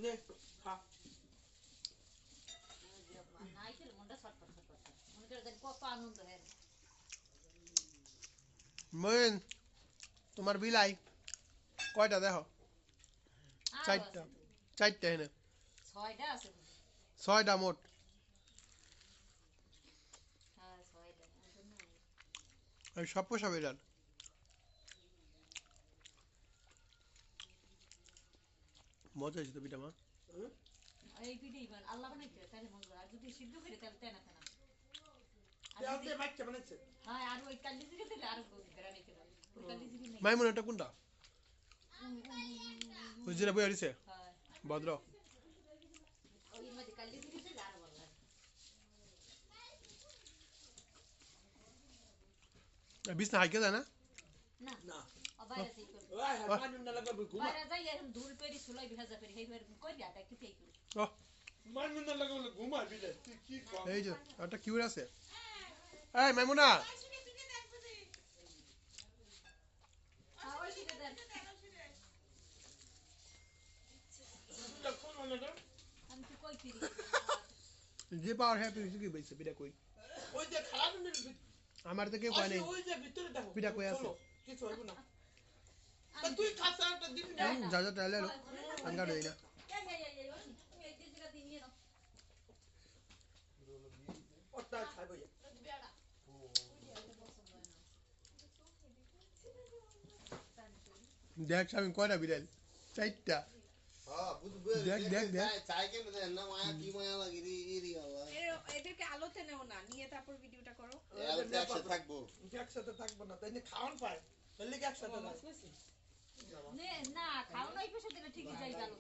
নে খা নাইকেল মনটা ছটফট ছটফট মনে করে দেন কত আনন্দ হয় মইন তোমার বিলাই কয়টা দেখো আর আছে চারটা তো চারটা এনে 6টা আছে বুঝি ছয়টা মোট হ্যাঁ 6টা এখন না আমি সব পোষা বেড়াল মজা হয়েছে তো পিঠা মা এই পিঠেই বান আল্লাহ বানাইছে তাহলে মজা আর যদি সিদ্ধ করে তাহলে তেনা তেনা তেল দিয়ে মাইকে বানাইছে হ্যাঁ আর ওই কালি জিরে দিলে আর গ্রানাইতে পারে ওই কালি জিরে নেই মাইমুন এটা কোনটা হুজুরা বই আরিছে হ্যাঁ ভদ্র ওই মধ্যে কালি জিরে দিলে আর ভালো লাগে বিছনা হাইকে যায় না না না বাইরে যাই করব ওই হালমান না লাগবে ঘুমা বাইরে যাই এখন ধুল পেরি সুলাই ভেজা পেরি হেই কই দিয়াটা কি তেই করি মান না লাগবে ঘুমা বিলে তুই কি কর এই যে একটা কিউর আছে এই মাইমুনা হ্যাঁ ওই দিকে দেন কোন মানে আমি তো কই ফিরি যে পাওয়ার হ্যাপি হয়েছে কি বলছে পিঠা কই ওই যে খারাপ আমার তো কেউ কয় নাই ওই যে ভিতরে দেখো পিঠা কই আছে কিছু হইব না তা তুই খাসা একটা দিবি না যা যা তাহলে এলো আঙ্গার দেই না এই দিকে দিন নিয়ে নাও ওটা খাইব দেখ আমি কয়টা বিড়াল চারটা দেখ দেখ দেখ এদেরকে আলোতে নেও না নিয়ে তারপর ভিডিওটা করো একসাথে থাকবো না তাই খাওয়ান পায় তাহলে কি একসাথে না খাও নাই পয়সা দিলে ঠিকই যাই গেল